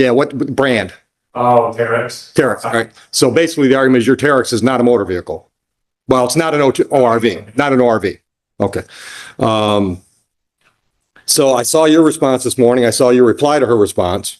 Yeah, what brand? Oh, Terex. Terex, right. So basically the argument is your Terex is not a motor vehicle. Well, it's not an ORV, not an ORV. Okay. So I saw your response this morning. I saw your reply to her response.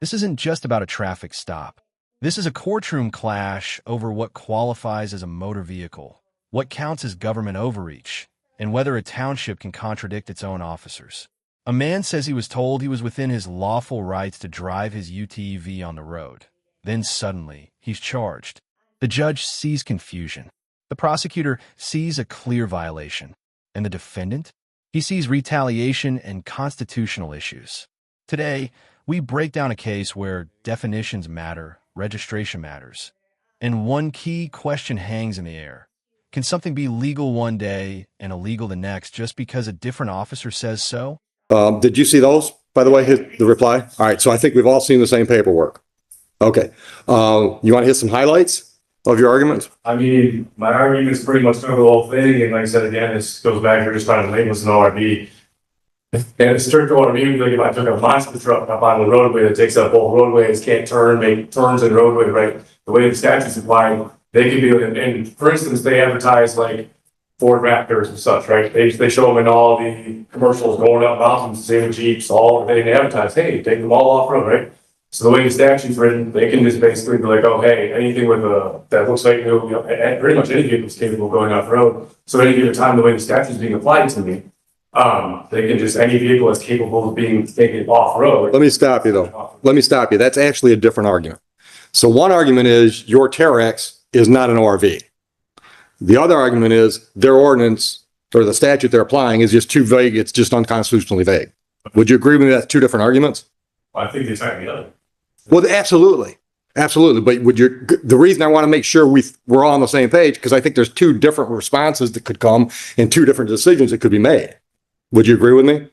This isn't just about a traffic stop. This is a courtroom clash over what qualifies as a motor vehicle, what counts as government overreach, and whether a township can contradict its own officers. A man says he was told he was within his lawful rights to drive his UTV on the road. Then suddenly, he's charged. The judge sees confusion. The prosecutor sees a clear violation. And the defendant? He sees retaliation and constitutional issues. Today, we break down a case where definitions matter, registration matters, and one key question hangs in the air. Can something be legal one day and illegal the next just because a different officer says so? Did you see those, by the way, the reply? All right, so I think we've all seen the same paperwork. Okay. You want to hit some highlights of your arguments? I mean, my argument is pretty much cover the whole thing, and like I said again, this goes back to just trying to label this an ORV. And it's strict ORV, like if I took a monster truck up on the roadway that takes up both roadways, can't turn, make turns in roadway, right? The way the statute's applied, they can be, and for instance, they advertise like Ford Raptors and such, right? They show them in all the commercials going up mountains, same with Jeeps, all they advertise, hey, take them all off road, right? So the way the statute's written, they can just basically be like, oh, hey, anything with that looks like new, pretty much any vehicle is capable of going off road. So any given time, the way the statute's being applied to me, they can just, any vehicle is capable of being taken off road. Let me stop you though. Let me stop you. That's actually a different argument. So one argument is your Terex is not an ORV. The other argument is their ordinance or the statute they're applying is just too vague. It's just unconstitutionally vague. Would you agree with me that's two different arguments? Well, I think they tie together. Well, absolutely. Absolutely. But the reason I want to make sure we're all on the same page, because I think there's two different responses that could come and two different decisions that could be made. Would you agree with me?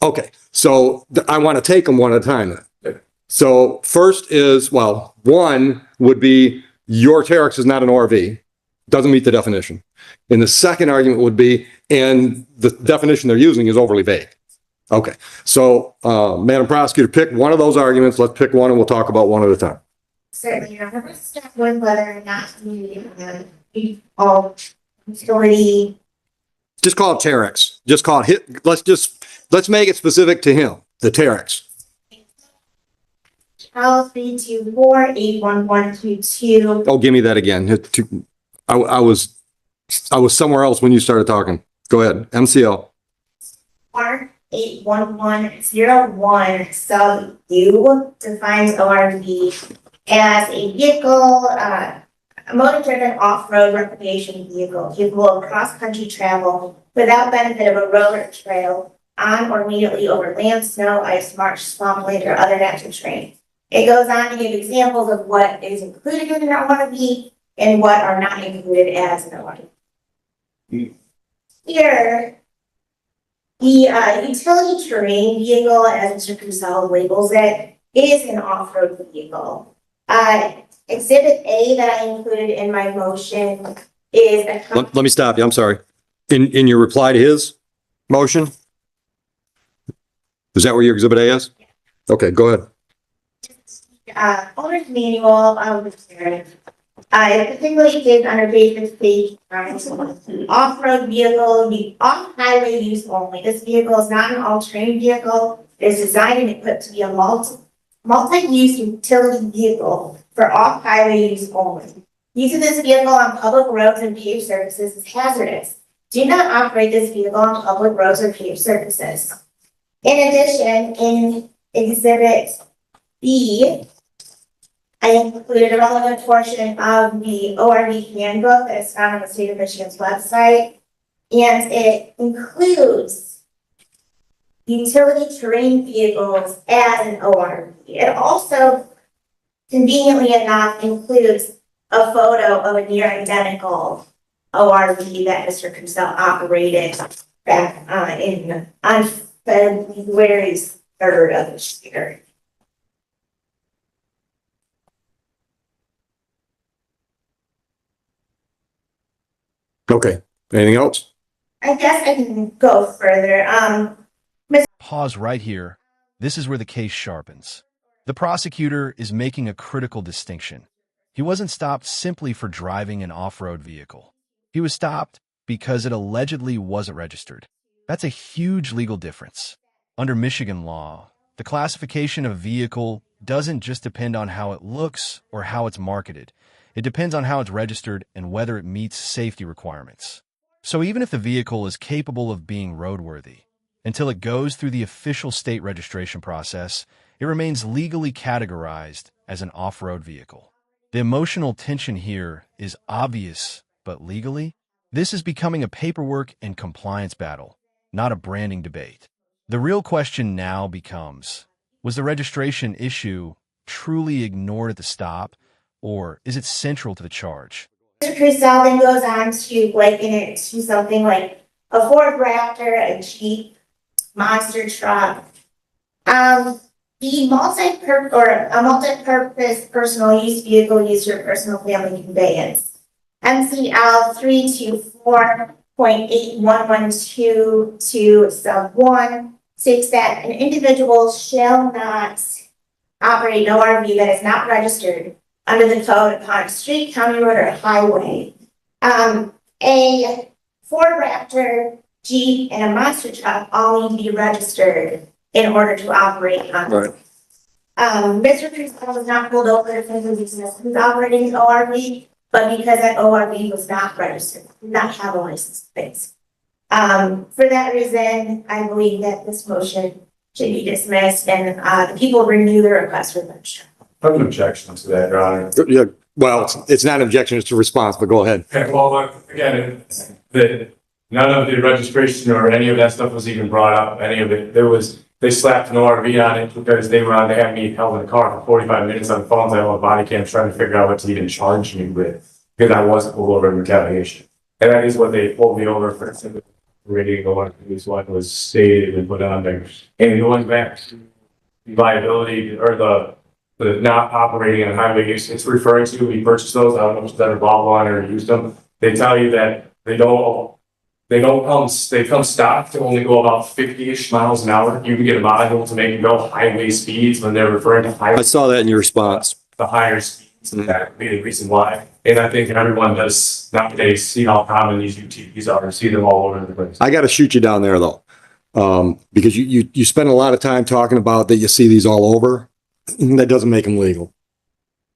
Okay. So I want to take them one at a time then. So first is, well, one would be your Terex is not an ORV, doesn't meet the definition. And the second argument would be, and the definition they're using is overly vague. Okay. So, Madam Prosecutor, pick one of those arguments. Let's pick one and we'll talk about one at a time. Certainly, your first step was whether or not you all utility. Just call it Terex. Just call it hit. Let's make it specific to him, the Terex. Charles 324-81122. Oh, give me that again. I was somewhere else when you started talking. Go ahead. MCL. 81101 sub U defines ORV as a vehicle, a motor-driven off-road recreation vehicle capable of cross-country travel without benefit of a road or trail on or immediately over land, snow, ice, marsh, swampland, or other natural terrain. It goes on to give examples of what is included in an ORV and what are not included as an ORV. Here, the utility terrain vehicle, as Mr. Cusell labels it, is an off-road vehicle. Exhibit A that I included in my motion is a. Let me stop you. I'm sorry. In your reply to his motion, is that where your Exhibit A is? Okay, go ahead. Owner's manual of the parent. It particularly states under basic safety off-road vehicle, off-highway use only. This vehicle is not an all-terrain vehicle. It is designed and equipped to be a multi-use utility vehicle for off-highway use only. Use of this vehicle on public roads and paved surfaces is hazardous. Do not operate this vehicle on public roads or paved surfaces. In addition, in Exhibit B, I included a relevant portion of the ORV handbook that is found on the state of Michigan's website, and it includes utility terrain vehicles as an ORV. It also, conveniently enough, includes a photo of a near identical ORV that Mr. Cusell operated back on February 3rd of this year. Okay. Anything else? I guess I can go further. Pause right here. This is where the case sharpens. The prosecutor is making a critical distinction. He wasn't stopped simply for driving an off-road vehicle. He was stopped because it allegedly wasn't registered. That's a huge legal difference. Under Michigan law, the classification of a vehicle doesn't just depend on how it looks or how it's marketed. It depends on how it's registered and whether it meets safety requirements. So even if the vehicle is capable of being roadworthy, until it goes through the official state registration process, it remains legally categorized as an off-road vehicle. The emotional tension here is obvious, but legally, this is becoming a paperwork and compliance battle, not a branding debate. The real question now becomes, was the registration issue truly ignored at the stop, or is it central to the charge? Mr. Crisell then goes on to liken it to something like a Ford Raptor, a Jeep, monster truck. The multi-purpose personal use vehicle used for personal family conveyance. MCL 324.8112 sub 1 states that an individual shall not operate an ORV that is not registered under the code upon a street, county road, or highway. A Ford Raptor, Jeep, and a monster truck all need to be registered in order to operate on. Right. Mr. Crisell was not pulled over because he was operating an ORV, but because that ORV was not registered, did not have a license plate. For that reason, I believe that this motion should be dismissed and the people renew their request for registration. I have an objection to that, Your Honor. Yeah, well, it's not an objection, it's a response, but go ahead. Okay, well, again, none of the registration or any of that stuff was even brought up, any of it. They slapped an ORV on it because they had me held in the car for 45 minutes on the phones. I had a body cam trying to figure out what to even charge me with because I wasn't pulled over in retaliation. And that is what they pulled me over for. Ready to go on, at least what was stated and put on there. And going back to the liability or the not operating on highway use, it's referring to, we purchased those, I don't know if that are bought one or used them. They tell you that they come stock to only go about 50-ish miles an hour. You can get a module to make it go highway speeds when they're referring to highway. I saw that in your response. The higher speeds, that would be the reason why. And I think everyone does nowadays see how common these UTVs are and see them all over the place. I got to shoot you down there though, because you spend a lot of time talking about that you see these all over. That doesn't make them legal.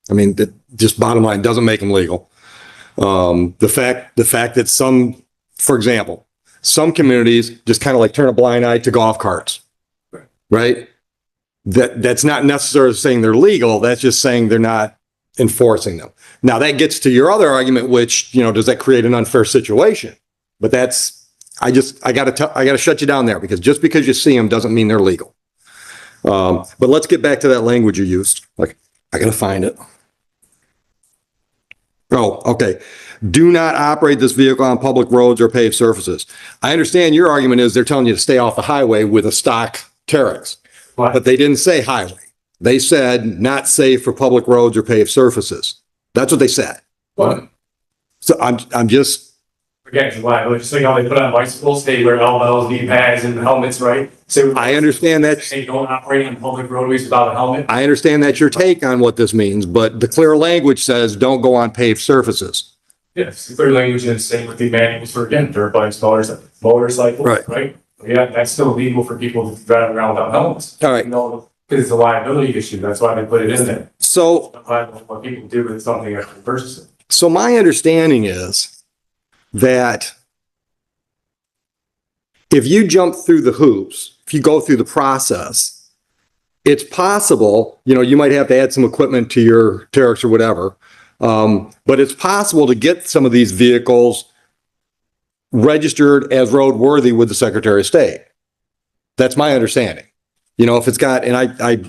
I mean, that just bottom line doesn't make them legal. The fact that some, for example, some communities just kind of like turn a blind eye to golf carts, right? That's not necessarily saying they're legal. That's just saying they're not enforcing them. Now that gets to your other argument, which, does that create an unfair situation? But I gotta shut you down there because just because you see them doesn't mean they're legal. But let's get back to that language you used. Like, I gotta find it. Oh, okay. Do not operate this vehicle on public roads or paved surfaces. I understand your argument is they're telling you to stay off the highway with a stock Terex, but they didn't say highway. They said not safe for public roads or paved surfaces. That's what they said. What? So I'm just. Again, why? Just like how they put on bicycles, they wear elbows, knee pads, and helmets, right? So I understand that. They don't operate on public roadways without a helmet. I understand that's your take on what this means, but the clear language says don't go on paved surfaces. Yes, the clear language is the same with the manuals for, again, dirt bikes, motorcycles, right? Yeah, that's still legal for people to drive around without helmets. All right. Because it's a liability issue. That's why they put it in there. So What people do with something after purchasing. So my understanding is that if you jump through the hoops, if you go through the process, it's possible, you might have to add some equipment to your Terex or whatever, but it's possible to get some of these vehicles registered as roadworthy with the Secretary of State. That's my understanding. If it's got, and I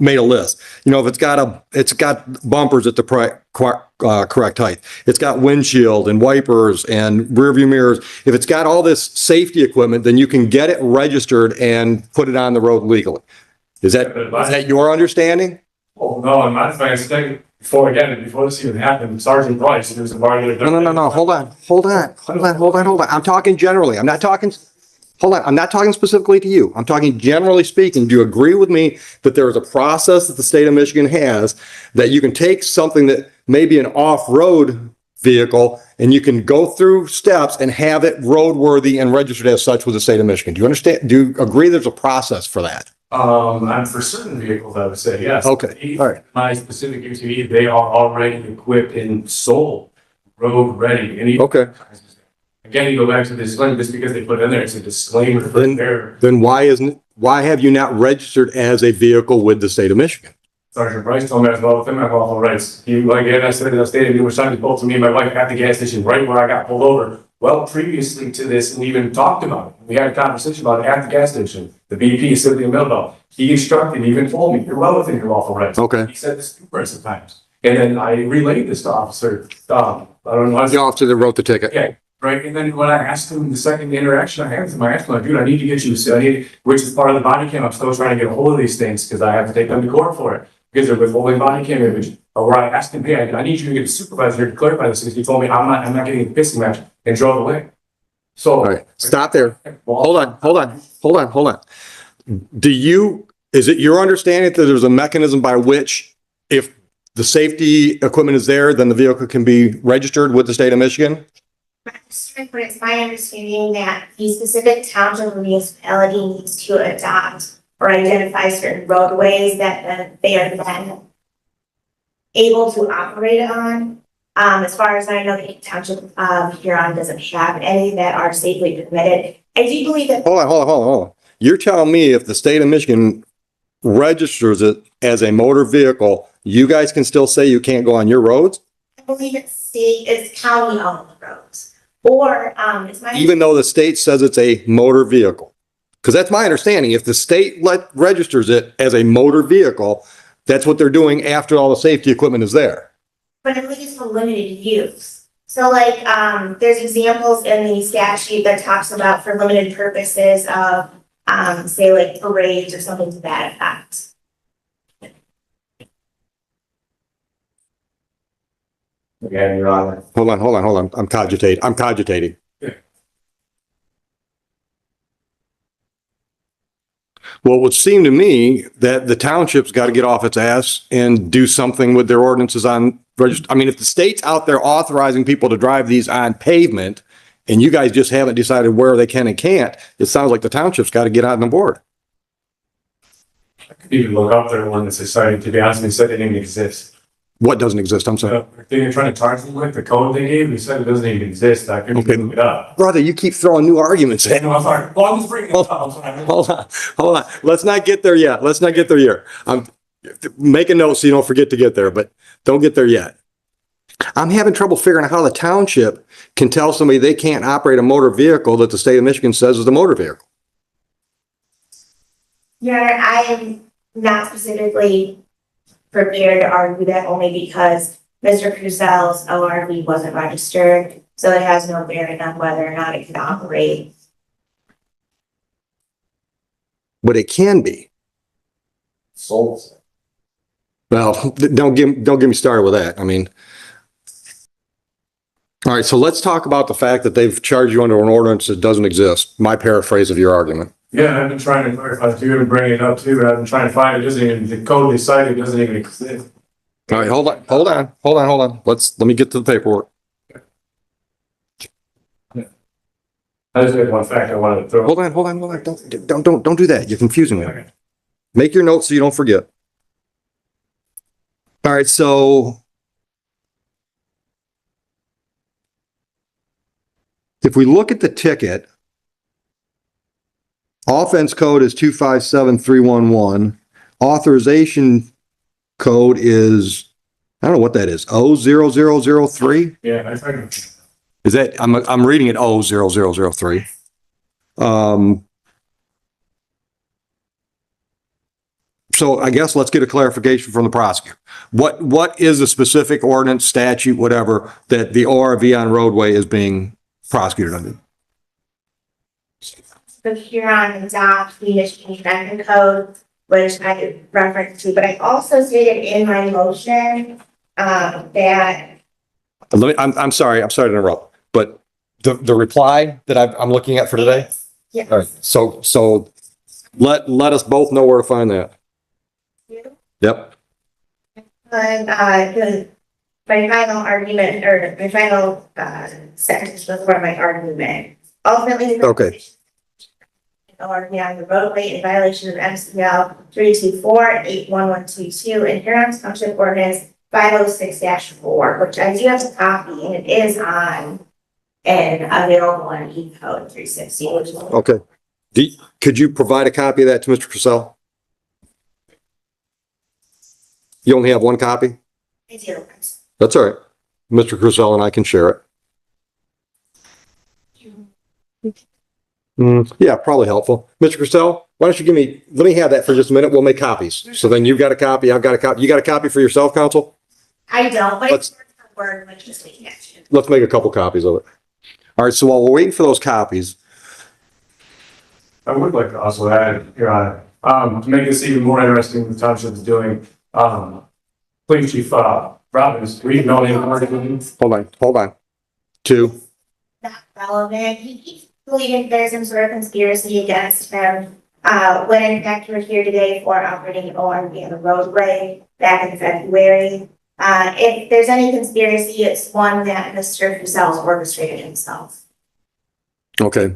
made a list, if it's got bumpers at the correct height, it's got windshield and wipers and rear view mirrors. If it's got all this safety equipment, then you can get it registered and put it on the road legally. Is that your understanding? Oh, no, in my understanding, before this even happened, Sergeant Price, there's a bar there. No. Hold on. I'm talking generally. I'm not talking hold on. I'm not talking specifically to you. I'm talking generally speaking. Do you agree with me that there is a process that the state of Michigan has that you can take something that may be an off-road vehicle and you can go through steps and have it roadworthy and registered as such with the state of Michigan? Do you understand? Do you agree there's a process for that? And for certain vehicles, I would say yes. Okay, all right. My specific UTV, they are already equipped and sold, road ready. Okay. Again, you go back to the disclaimer, just because they put it in there, it's a disclaimer for there. Then why have you not registered as a vehicle with the state of Michigan? Sergeant Bryce told me as well, within my lawful rights. He, like, and I said, the state of you were trying to pull to me and my wife at the gas station right where I got pulled over. Well, previously to this, we even talked about it. We had a conversation about it at the gas station. The BP is sitting in the middle. He instructed, even told me, you're well within your lawful rights. Okay. He said this numerous times. And then I relayed this to Officer, I don't know. The officer that wrote the ticket. Yeah, right. And then when I asked him the second interaction I had with him, I asked him, like, dude, I need to get you, which is part of the body cam. I'm still trying to get a hold of these things because I have to take them to court for it because they're withholding body cam image. Where I asked him, hey, I need you to get a supervisor to clarify this because he told me I'm not getting a pissing match and drove away. So, All right, stop there. Hold on. Is it your understanding that there's a mechanism by which if the safety equipment is there, then the vehicle can be registered with the state of Michigan? But it's my understanding that the specific township or municipality needs to adopt or identify certain roadways that they are then able to operate on. As far as I know, the township of Huron doesn't have any that are safely permitted. I do believe that. Hold on. You're telling me if the state of Michigan registers it as a motor vehicle, you guys can still say you can't go on your roads? I believe it's county owned roads. Or it's my. Even though the state says it's a motor vehicle? Because that's my understanding. If the state registers it as a motor vehicle, that's what they're doing after all the safety equipment is there. But I believe it's for limited use. So like, there's examples in the statute that talks about for limited purposes of, say like parades or something to that effect. again, Your Honor. Hold on. I'm cogitating. Well, it would seem to me that the township's got to get off its ass and do something with their ordinances on register. I mean, if the state's out there authorizing people to drive these on pavement and you guys just haven't decided where they can and can't, it sounds like the township's got to get on the board. I could even look up their one that's exciting, to be honest, they said it didn't even exist. What doesn't exist? I'm sorry. They're trying to charge them with the code they gave, they said it doesn't even exist. I couldn't even look it up. Brother, you keep throwing new arguments in. No, I'm sorry. Well, I'm just bringing it up. Hold on. Let's not get there yet. I'm making notes so you don't forget to get there, but don't get there yet. I'm having trouble figuring out how the township can tell somebody they can't operate a motor vehicle that the state of Michigan says is a motor vehicle. Your Honor, I am not specifically prepared to argue that only because Mr. Cruzel's ORV wasn't registered, so it has no bearing on whether or not it can operate. But it can be. Souls. Well, don't get me started with that. I mean, all right, so let's talk about the fact that they've charged you under an ordinance that doesn't exist. My paraphrase of your argument. Yeah, I've been trying to clarify too and bring it up too, but I've been trying to find it. Doesn't even, the code they cited doesn't even exist. All right, hold on. Let me get to the paperwork. I just had one fact I wanted to throw. Hold on. Don't do that. You're confusing me. Okay. Make your notes so you don't forget. All right, so if we look at the ticket, offense code is 257311. Authorization code is, I don't know what that is, 00003? Yeah, I tried. Is that, I'm reading it 00003. So I guess let's get a clarification from the prosecutor. What is the specific ordinance, statute, whatever, that the ORV on roadway is being prosecuted under? So Huron adopts the Michigan Traffic Code, which I referenced to, but I also stated in my motion that. I'm sorry to interrupt, but the reply that I'm looking at for today? Yes. All right, so let us both know where to find that. Yep, And, my final argument, or my final, sentence before my argument. Ultimately. Okay. Or beyond the roadway in violation of MCL 324-81122 and Huron Township Ordinance 506-4, which I do have a copy, and it is on and available on E-code 360, which is. okay. Could you provide a copy of that to Mr. Purcell? You only have one copy? I do. That's all right. Mr. Purcell and I can share it. Yeah, probably helpful. Mr. Purcell, why don't you let me have that for just a minute. We'll make copies. So then you've got a copy, I've got a copy. You got a copy for yourself, counsel? I don't, but it's word for word, which is the action. Let's make a couple copies of it. All right, so while we're waiting for those copies, I would like to also add, Your Honor, to make this even more interesting, the township is doing, Police Chief, Robbins, reading all the articles. hold on. Two, Not relevant. He keeps believing there's some sort of conspiracy against him. When in fact we're here today for operating an ORV on the roadway back in February. If there's any conspiracy, it's one that Mr. Purcell's orchestrated himself. okay.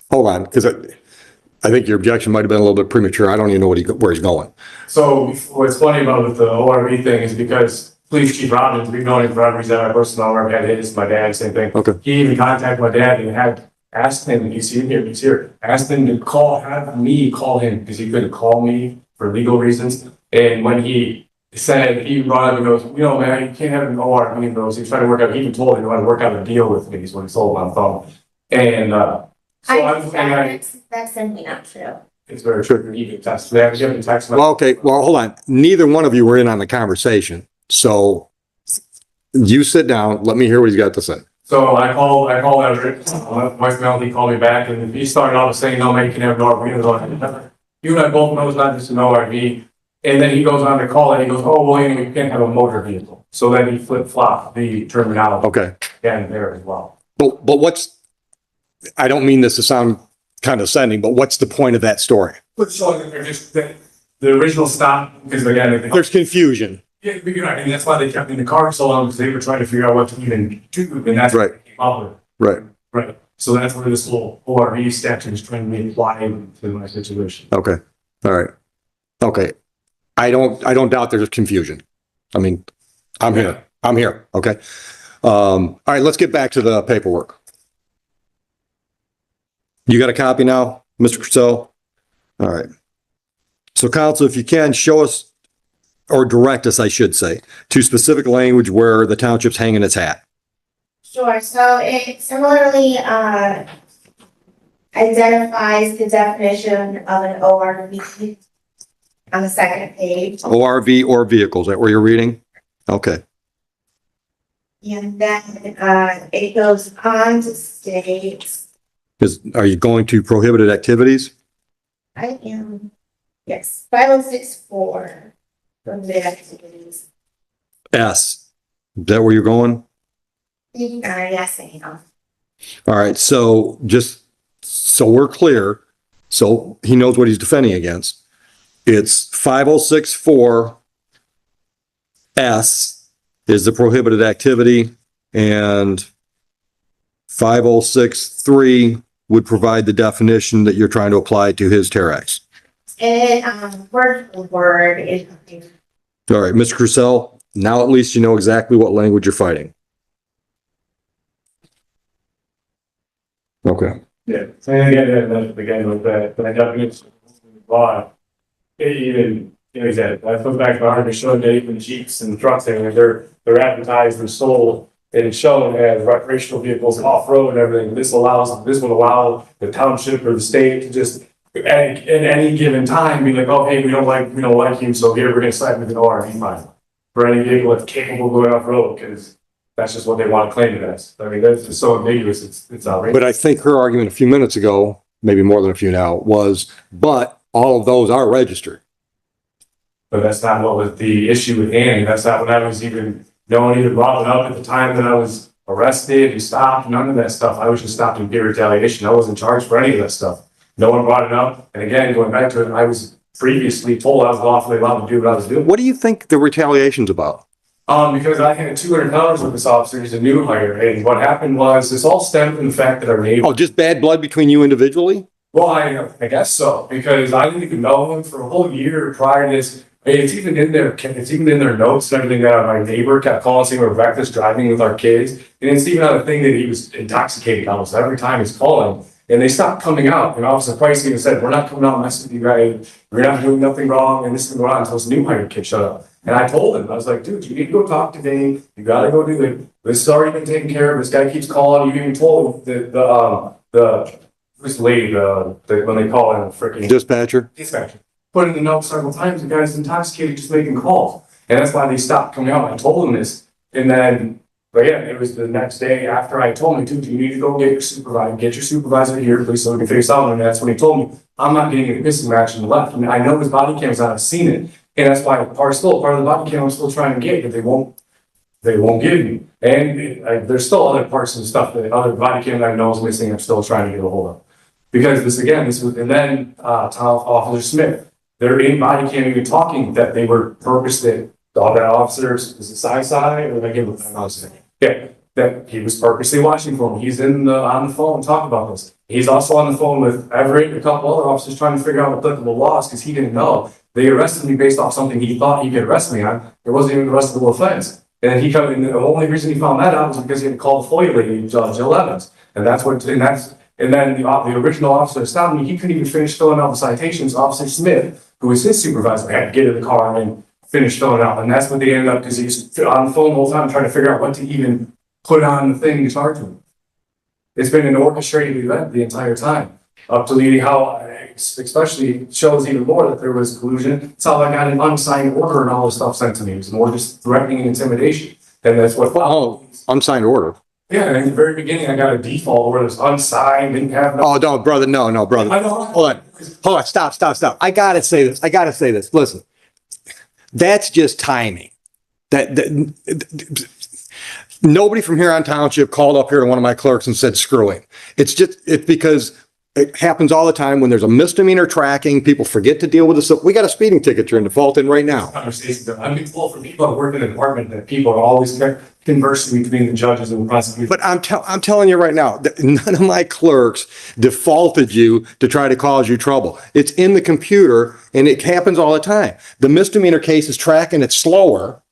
Hold on, because I think your objection might have been a little bit premature. I don't even know where he's going. So what's funny about the ORV thing is because Police Chief Robbins, we've known him forever, he's at our personnel where we had his, my dad, same thing. Okay. He even contacted my dad and had asked him, he's here, asked him to have me call him because he couldn't call me for legal reasons. And when he said, he brought up and goes, you know, man, you can't have an ORV, he goes, he's trying to work out, he even told him he wanted to work out a deal with me, is what he told him on the phone. And, That's simply not true. it's very true, you can test, they have given text. Well, okay, well, hold on. Neither one of you were in on the conversation. So you sit down, let me hear what he's got to say. So I called Everett, voicemail, he called me back, and he started off saying, no, man, you can have an RV. You and I both know it's not just an RV. And then he goes on to call it, he goes, oh, well, anyway, you can't have a motor vehicle. So then he flip-flopped the terminology. Okay. And there as well. But I don't mean this to sound condescending, but what's the point of that story? But so they're just, the original stop, because again, There's confusion. yeah, you're right, and that's why they kept me in the car so long, because they were trying to figure out what to even do, and that's Right. what they came up with. Right. Right, so that's where this whole ORV statute is trying to be applied to my situation. Okay. All right. Okay. I don't doubt there's confusion. I mean, I'm here. Okay. All right, let's get back to the paperwork. You got a copy now, Mr. Purcell? All right. So counsel, if you can show us or direct us, I should say, to specific language where the township's hanging its hat. Sure, so it similarly, identifies the definition of an ORV on the second page. ORV or vehicles, is that where you're reading? Okay. And then, it goes on to state, Are you going to prohibited activities? I am, yes, 506-4 from the activities. S. Is that where you're going? Yes, I am. All right, so just so we're clear, so he knows what he's defending against. It's 506-4 S is the prohibited activity, and 506-3 would provide the definition that you're trying to apply to his Terex. And, word for word, is All right, Mr. Purcell, now at least you know exactly what language you're fighting. Okay. Yeah, and again, with that definition, law, it even, you know, he said, I put back the argument showing that even Jeeps and trucks, they're advertised and sold and shown as recreational vehicles, off-road and everything. This would allow the township or the state to just at any given time be like, oh, hey, we don't like you, so here, we're gonna slap with an ORV fine for any vehicle that's capable of going off-road, because that's just what they want to claim it as. I mean, that's just so ambiguous, it's outrageous. But I think her argument a few minutes ago, maybe more than a few now, was, but all of those are registered. But that's not what was the issue with Annie. That's not what I was even, no one even brought it up at the time that I was arrested, you stopped, none of that stuff. I was just stopped in peer retaliation. I wasn't charged for any of that stuff. No one brought it up. And again, going back to it, I was previously told I was lawfully allowed to do what I was doing. What do you think the retaliation's about? Because I had $200 with this officer, he's a new hire, and what happened was, this all stemmed from the fact that our neighbor. Oh, just bad blood between you individually? Well, I guess so, because I didn't even know him for a whole year prior to this. It's even in their notes and everything that my neighbor kept calling, saying we're reckless driving with our kids. And it's even on the thing that he was intoxicated almost every time he's calling. And they stopped coming out. And Officer Price even said, we're not coming out messing with you guys. We're not doing nothing wrong. And this is going on until this new hire kid shut up. And I told him, I was like, dude, you need to go talk to Dave. You got to go do it. This has already been taken care of. This guy keeps calling. You even told this lady, when they call in a freaking Dispatcher? put in the note several times, the guy's intoxicated, just making calls. And that's why they stopped coming out. I told him this. And then, but yeah, it was the next day after I told him, dude, you need to go get your supervisor here, please, so we can figure this out. And that's when he told me, I'm not getting a pissing match and left. And I know his body cam's out, I've seen it. And that's why part of the body cam I'm still trying to get, but they won't give me. And there's still other parts and stuff that other body cam that I know is missing, I'm still trying to get a hold of. Because and then Officer Smith, they're in body cam even talking that they were purposely, all that officers, is it side or did I give him? Yeah, that he was purposely watching for him. He's on the phone talking about this. He's also on the phone with Everett and a couple other officers trying to figure out applicable laws because he didn't know. They arrested me based off something he thought he could arrest me on. There wasn't even an arrestable offense. And then the only reason he found that out was because he had called the FOIA lady, Jill Evans. And then the original officer that stopped me, he couldn't even finish filling out the citations. Officer Smith, who was his supervisor, had to get in the car and finish filling out. And that's what they ended up, because he's on the phone the whole time trying to figure out what to even put on the thing to charge him. It's been an orchestrated event the entire time, up to leading how, especially shows even more that there was collusion. It's how I got an unsigned order and all this stuff sent to me. It was more just threatening and intimidation. And that's what. Oh, unsigned order. Yeah, and in the very beginning, I got a default order that's unsigned, didn't have. Oh, no, brother, no, brother. Hold on, stop. I gotta say this. Listen, that's just timing. Nobody from here on township called up here to one of my clerks and said, screw him. It's because it happens all the time when there's a misdemeanor tracking, people forget to deal with this. We got a speeding ticket you're in default in right now. I mean, well, for people that work in the department, that people are always conversing between the judges and the prosecutors. But I'm telling you right now, that none of my clerks defaulted you to try to cause you trouble. It's in the computer and it happens all the time. The misdemeanor case is tracking it slower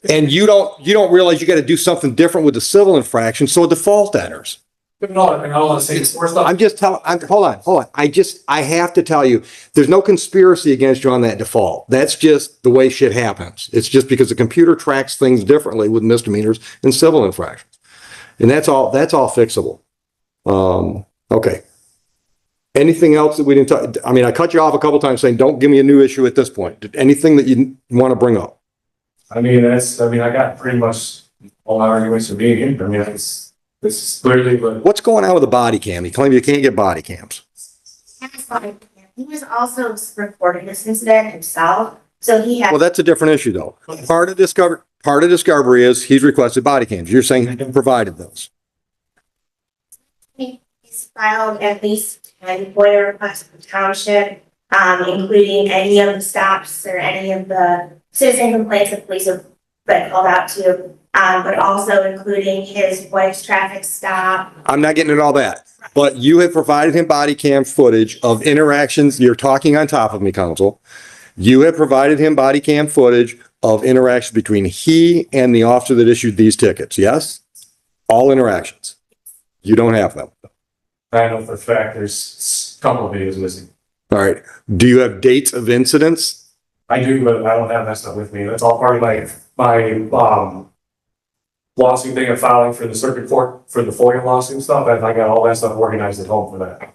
and you don't realize you got to do something different with the civil infraction. So a default enters. Hold on. I have to tell you, there's no conspiracy against you on that default. That's just the way shit happens. It's just because the computer tracks things differently with misdemeanors and civil infractions. And that's all fixable. Okay. Anything else that we didn't talk? I mean, I cut you off a couple times saying, don't give me a new issue at this point. Anything that you want to bring up? I got pretty much all my arguments for being here. I mean, this is clearly, but What's going on with the body cam? You claim you can't get body cams. He was also reporting this incident himself, so he had. Well, that's a different issue though. Part of discovery is he's requested body cams. You're saying he provided those. He's filed at least 10 FOIA requests for township, including any of the stops or any of the citizen complaints that police have been called out to, but also including his wife's traffic stop. I'm not getting into all that, but you have provided him body cam footage of interactions. You're talking on top of me, counsel. You have provided him body cam footage of interactions between he and the officer that issued these tickets. Yes? All interactions. You don't have them. I know for a fact there's a couple of videos missing. All right. Do you have dates of incidents? I do, but I don't have that stuff with me. That's all part of my lawsuit thing I'm filing for the circuit court for the FOIA lawsuit stuff. I got all that stuff organized at home for that.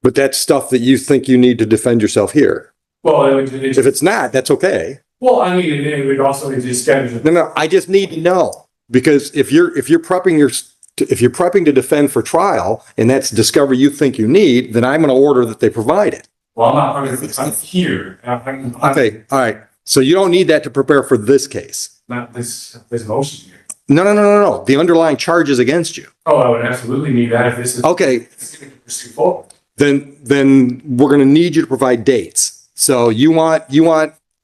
But that's stuff that you think you need to defend yourself here. Well, if it's not, that's okay. Well, I mean, it would also be just scheduled. No, I just need to know, because if you're prepping to defend for trial and that's discovery you think you need, then I'm going to order that they provide it. Well, I'm here. Okay, all right. So you don't need that to prepare for this case. Not this motion here. No. The underlying charges against you. Oh, I would absolutely need that if this is. Okay, This is gonna pursue forward. then we're going to need you to provide dates. So you want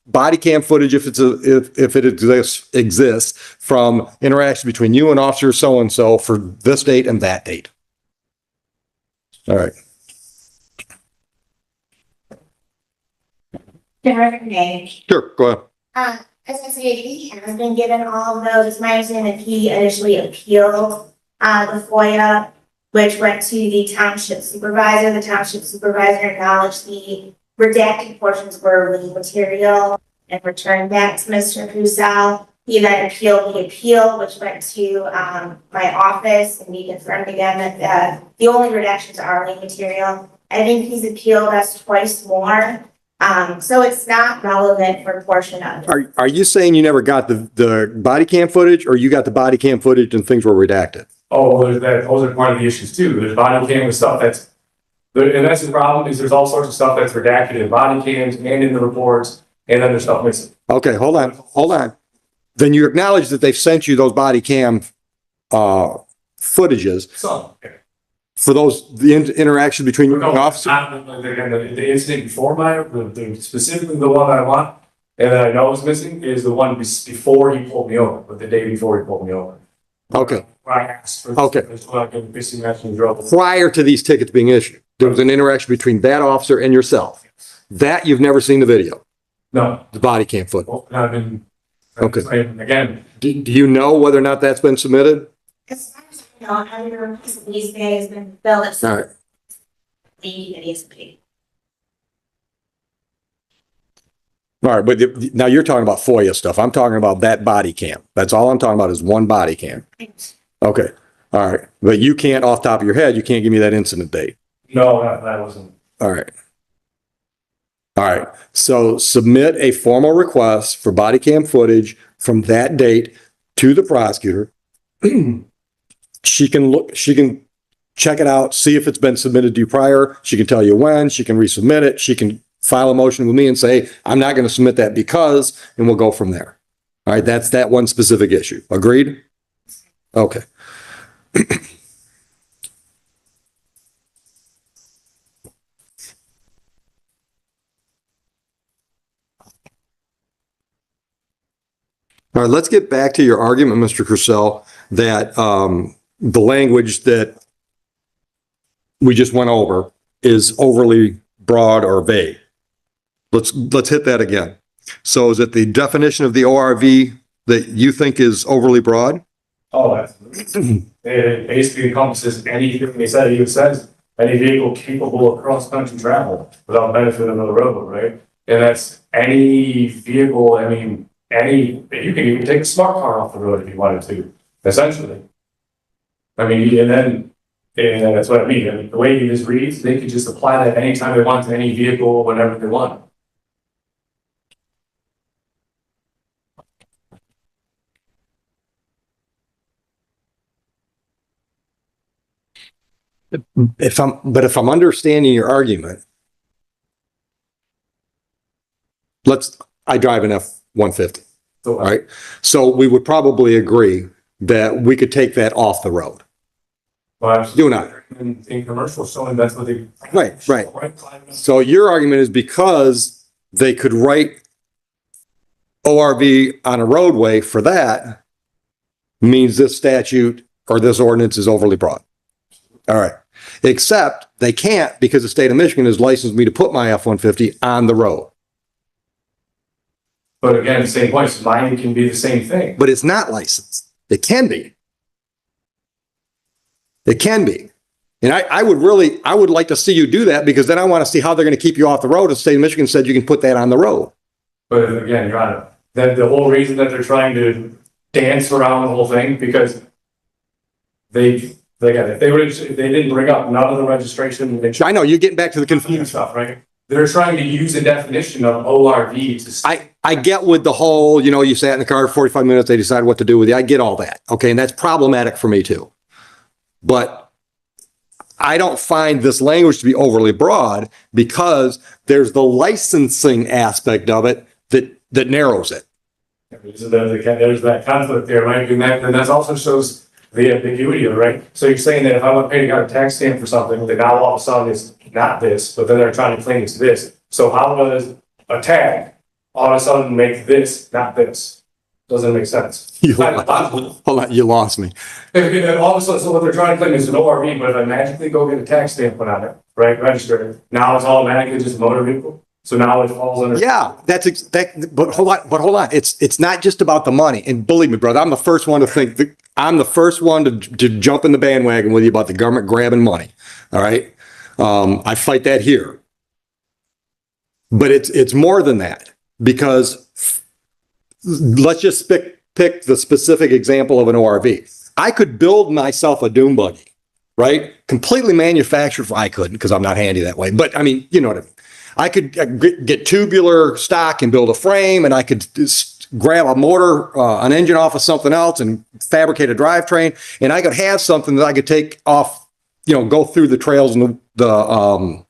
body cam footage if it exists from interaction between you and officer so and so for this date and that date. All right. Different name. Sure. Go ahead. As I said, he has been given all of those. It's my understanding that he initially appealed, the FOIA, which went to the township supervisor. The township supervisor acknowledged the redacted portions were legal material and returned that to Mr. Cusel. He then appealed the appeal, which went to, my office, and we confirmed again that, the only redactions are legal material. I think he's appealed us twice more. So it's not relevant for a portion of it. Are you saying you never got the body cam footage, or you got the body cam footage and things were redacted? Oh, well, those are part of the issues too. There's body cam and stuff and that's the problem, is there's all sorts of stuff that's redacted in body cams and in the reports, and then there's stuff missing. Okay, hold on. Then you acknowledge that they've sent you those body cam footages So, okay. for the interaction between you and the officer? Again, the incident before specifically the one I want, and that I know is missing, is the one before he pulled me over, but the day before he pulled me over. Okay. Where I asked for. Okay. Prior. Prior to these tickets being issued, there was an interaction between that officer and yourself. That you've never seen the video, No, the body cam footage. well, I've been. Okay. Again, Do you know whether or not that's been submitted? As far as I know, every piece of these days has been billed at All right. the ESP. All right, but now you're talking about FOIA stuff. I'm talking about that body cam. That's all I'm talking about is one body cam. Okay. All right. But you can't, off the top of your head, you can't give me that incident date. no, that wasn't. All right. All right. So submit a formal request for body cam footage from that date to the prosecutor. She can check it out, see if it's been submitted to you prior. She can tell you when, she can resubmit it. She can file a motion with me and say, I'm not going to submit that because, and we'll go from there. All right. That's that one specific issue. Agreed? Okay. All right, let's get back to your argument, Mr. Crucell, that the language that we just went over is overly broad or vague. Let's hit that again. So is it the definition of the ORV that you think is overly broad? Oh, absolutely. It basically encompasses anything they said. It even says any vehicle capable of cross-country travel without benefit of the road, right? And that's any vehicle, I mean, you can even take a smart car off the road if you wanted to, essentially. I mean, and that's what I mean. I mean, the way this reads, they could just apply that anytime they want to any vehicle, whenever they want. If I'm understanding your argument, I drive an F-150, So, right? So we would probably agree that we could take that off the road. well, You and I. in commercial, showing that's what they. Right. So your argument is because they could write ORV on a roadway for that means this statute or this ordinance is overly broad. All right. Except they can't because the state of Michigan has licensed me to put my F-150 on the road. But again, the same point, mine can be the same thing. But it's not licensed. It can be. It can be. And I would like to see you do that because then I want to see how they're going to keep you off the road. The state of Michigan said you can put that on the road. But again, Your Honor, that the whole reason that they're trying to dance around the whole thing, because if they didn't bring up none of the registration. I know you're getting back to the confusion stuff, right? They're trying to use the definition of ORV to. I get with the whole, you sat in the car 45 minutes, they decide what to do with you. I get all that. Okay. And that's problematic for me too. But I don't find this language to be overly broad because there's the licensing aspect of it that narrows it. There's that conflict there, right? And that also shows the ambiguity, right? So you're saying that if I want to pay a tax stamp for something, then now all of a sudden it's not this, but then they're trying to claim it's this. So how does a tag all of a sudden make this not this? Doesn't make sense. Hold on, you lost me. If all of a sudden, so what they're trying to claim is an ORV, but if I magically go get a tax stamp put on it, right, registered, now it's automatically just a motor vehicle. So now it falls under. Yeah, but hold on. It's not just about the money. And believe me, brother, I'm the first one to think that I'm the first one to jump in the bandwagon with you about the government grabbing money. All right. I fight that here. But it's more than that, because let's just pick the specific example of an ORV. I could build myself a dune buggy, right? Completely manufactured. I couldn't, because I'm not handy that way. But I mean, you know what I mean. I could get tubular stock and build a frame, and I could just grab a motor, an engine off of something else and fabricate a drivetrain, and I could have something that I could take off, you know, go through the trails and the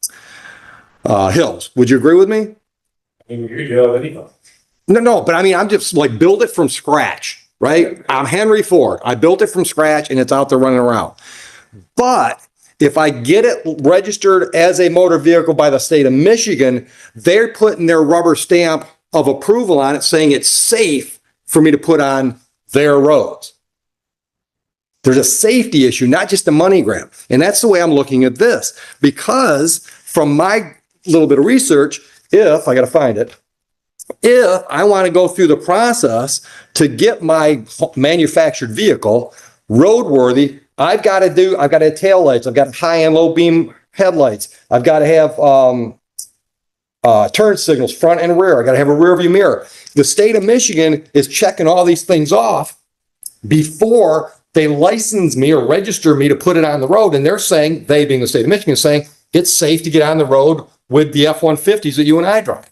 hills. Would you agree with me? No, but I mean, I'm just like, build it from scratch, right? I'm Henry Ford. I built it from scratch, and it's out there running around. But if I get it registered as a motor vehicle by the state of Michigan, they're putting their rubber stamp of approval on it, saying it's safe for me to put on their roads. There's a safety issue, not just a money grab. And that's the way I'm looking at this, because from my little bit of research, if I got to find it, if I want to go through the process to get my manufactured vehicle roadworthy, I've got to have tail lights. I've got high and low beam headlights. I've got to have turn signals, front and rear. I got to have a rear view mirror. The state of Michigan is checking all these things off before they license me or register me to put it on the road. And they're saying, they being the state of Michigan, saying it's safe to get on the road with the F-150s that you and I drive.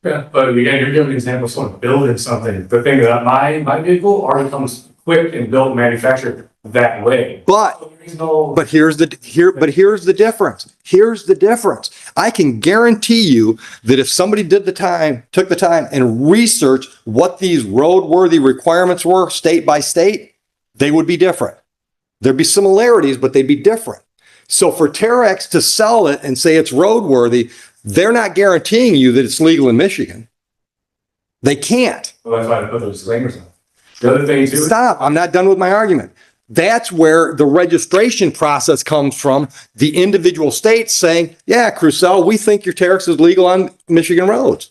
Yeah, but again, you're giving an example of someone building something. The thing that my vehicle already comes equipped and built and manufactured that way. But here's the difference. Here's the difference. I can guarantee you that if somebody took the time and researched what these roadworthy requirements were state by state, they would be different. There'd be similarities, but they'd be different. So for Terex to sell it and say it's roadworthy, they're not guaranteeing you that it's legal in Michigan. They can't. Well, that's why I put those disclaimers on. The other thing too. Stop. I'm not done with my argument. That's where the registration process comes from. The individual states saying, yeah, Crucell, we think your Terex is legal on Michigan roads.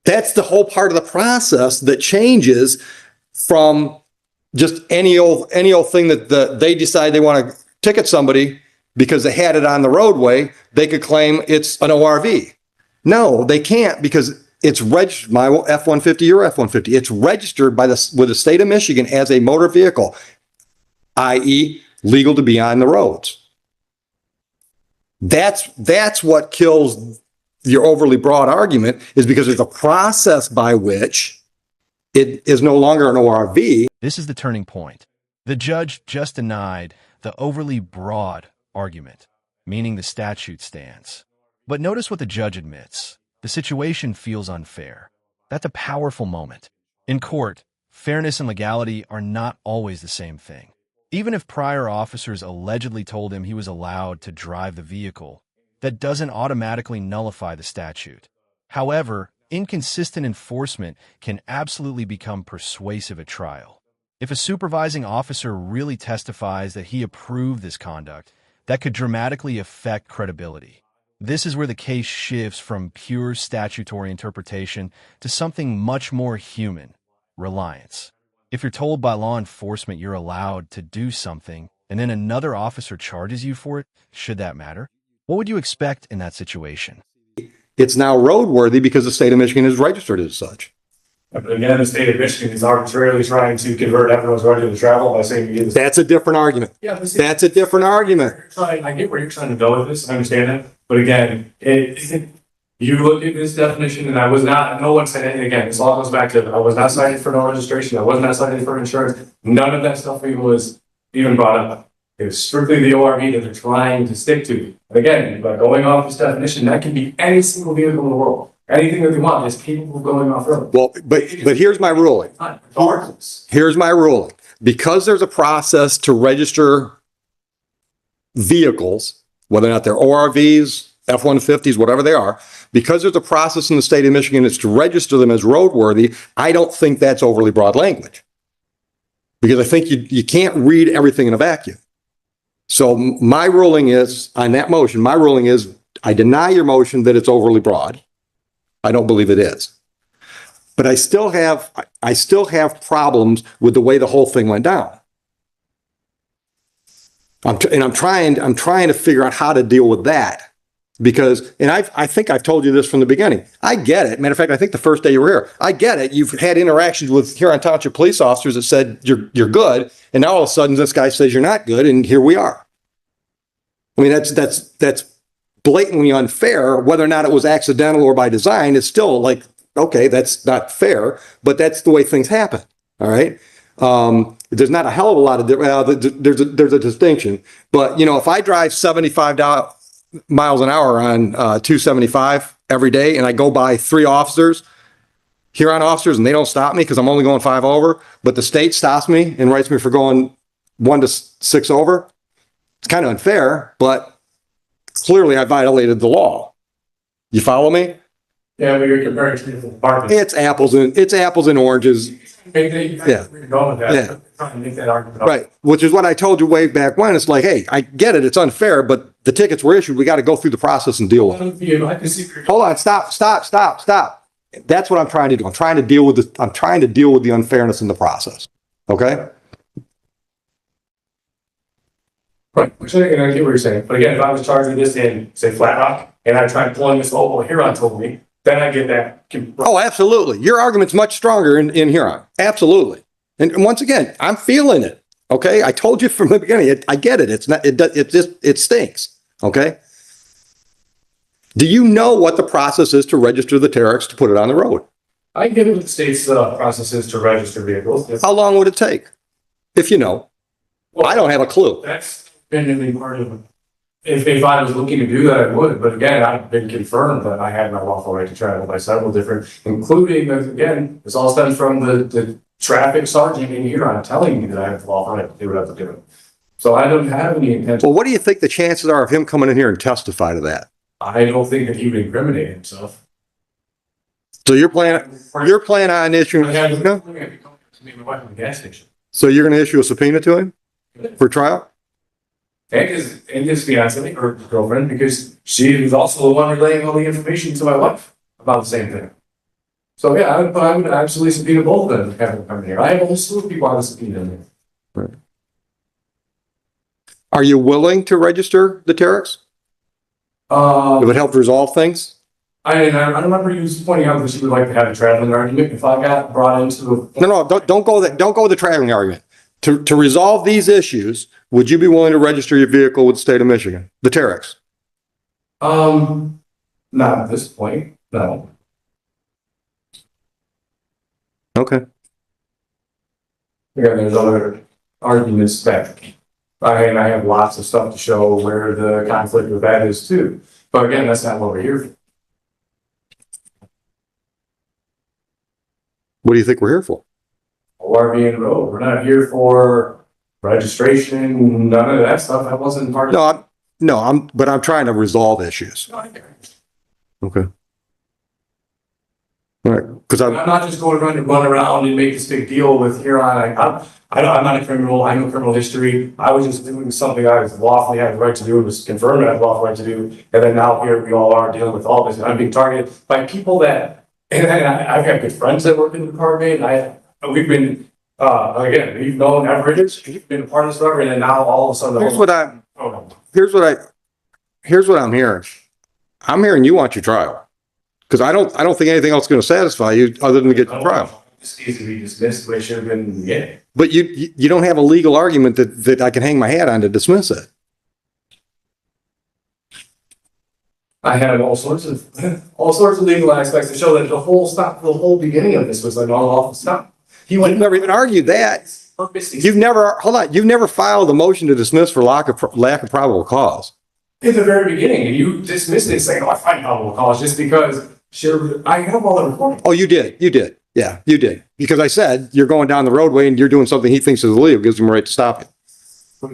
That's the whole part of the process that changes from just any old thing that they decide they want to ticket somebody because they had it on the roadway. They could claim it's an ORV. No, they can't, because it's registered, my F-150, your F-150. It's registered with the state of Michigan as a motor vehicle, i.e. legal to be on the roads. That's what kills your overly broad argument, is because there's a process by which it is no longer an ORV. This is the turning point. The judge just denied the overly broad argument, meaning the statute stands. But notice what the judge admits. The situation feels unfair. That's a powerful moment. In court, fairness and legality are not always the same thing. Even if prior officers allegedly told him he was allowed to drive the vehicle, that doesn't automatically nullify the statute. However, inconsistent enforcement can absolutely become persuasive at trial. If a supervising officer really testifies that he approved this conduct, that could dramatically affect credibility. This is where the case shifts from pure statutory interpretation to something much more human, reliance. If you're told by law enforcement you're allowed to do something, and then another officer charges you for it, should that matter? What would you expect in that situation? It's now roadworthy because the state of Michigan is registered as such. But again, the state of Michigan is arbitrarily trying to convert everyone's right to travel by saying you get this. That's a different argument. Yeah, that's a different argument. I get where you're trying to go with this. I understand that. But again, you look at this definition, and no one said anything. Again, this all goes back to, I was not cited for no registration. I was not cited for insurance. None of that stuff was even brought up. It was strictly the ORV that they're trying to stick to. But again, by going off this definition, that can be any single vehicle in the world. anything that they want is capable of going off road. Well, but here's my ruling. Regardless. Here's my ruling. Because there's a process to register vehicles, whether or not they're ORVs, F-150s, whatever they are, because there's a process in the state of Michigan that's to register them as roadworthy, I don't think that's overly broad language. Because I think you can't read everything in a vacuum. So my ruling is, on that motion, my ruling is, I deny your motion that it's overly broad. I don't believe it is. But I still have problems with the way the whole thing went down. I'm trying to figure out how to deal with that. Because, and I think I've told you this from the beginning. I get it. Matter of fact, I think the first day you were here, I get it. You've had interactions with Huron Township police officers that said you're good, and now all of a sudden this guy says you're not good, and here we are. I mean, that's blatantly unfair. Whether or not it was accidental or by design, it's still like, okay, that's not fair, but that's the way things happen. All right. There's not a hell of a lot of there's a distinction, but you know, if I drive 75 miles an hour on 275 every day, and I go by 3 officers, Huron officers, and they don't stop me because I'm only going 5 over, but the state stops me and writes me for going 1 to 6 over. It's kind of unfair, but clearly I violated the law. You follow me? Yeah, but you're comparing two different departments. It's apples and oranges. Yeah. Yeah. Trying to make that argument up. Right, which is what I told you way back when. It's like, hey, I get it, it's unfair, but the tickets were issued. We got to go through the process and deal with it. I can see where you're Hold on, stop. That's what I'm trying to do. I'm trying to deal with the unfairness in the process. Okay? right. Which I get what you're saying. But again, if I was charged with this in, say, Flat Rock, and I tried pulling this over, Huron told me, then I get that. Oh, absolutely. Your argument's much stronger in Huron. Absolutely. And once again, I'm feeling it. Okay. I told you from the beginning, I get it. It stinks. Okay. Do you know what the process is to register the Terex to put it on the road? I get it with the state's processes to register vehicles. How long would it take? If you know. Well, I don't have a clue. That's been in the part of, if I was looking to do that, I would. But again, I've been confirmed that I had my lawful right to travel by several different, including, again, this all stems from the traffic sergeant in Huron telling me that I have the lawful right to do what I have to do. So I don't have any intention. Well, what do you think the chances are of him coming in here and testify to that? I don't think that he would incriminate himself. So you're planning on issuing, I had to meet my wife at the gas station. so you're going to issue a subpoena to him for trial? And his fiance or girlfriend, because she was also the one relaying all the information to my wife about the same thing. So yeah, I would absolutely subpoena both of them to have them come here. I have a whole slew of people on the subpoena in there. Right. Are you willing to register the Terex? It would help resolve things? I remember you pointing out that she would like to have a traveling argument. If I got brought into a No, don't go with the traveling argument. To resolve these issues, would you be willing to register your vehicle with the state of Michigan, the Terex? not at this point, no. Okay. Again, there's other arguments that I have lots of stuff to show where the conflict with that is too. But again, that's not what we're here for. What do you think we're here for? ORV and road. We're not here for registration, none of that stuff. That wasn't part of. But I'm trying to resolve issues. Okay. All right, because I'm not just going to run around and make this big deal with Huron. I'm not a criminal. I know criminal history. I was just doing something I was lawfully had the right to do. It was confirmed I had the lawful right to do. And then now here we all are dealing with all this. And I'm being targeted by people that, and I've got good friends that work in the department. We've been, again, we've known averages. We've been a part of this forever. And then now all of a sudden, here's what I'm hearing. I'm hearing you want your trial. Because I don't think anything else is going to satisfy you other than to get your trial. This needs to be dismissed the way it should have been. Yeah. But you don't have a legal argument that I can hang my hat on to dismiss it. I had all sorts of legal aspects to show that the whole beginning of this was an unlawful stop. You've never even argued that. You've never filed a motion to dismiss for lack of probable cause. In the very beginning, and you dismissed it saying, "Oh, I find probable cause," just because Sure, I have all the recordings. Oh, you did. Yeah, you did. Because I said, you're going down the roadway and you're doing something he thinks is illegal, gives him a right to stop you.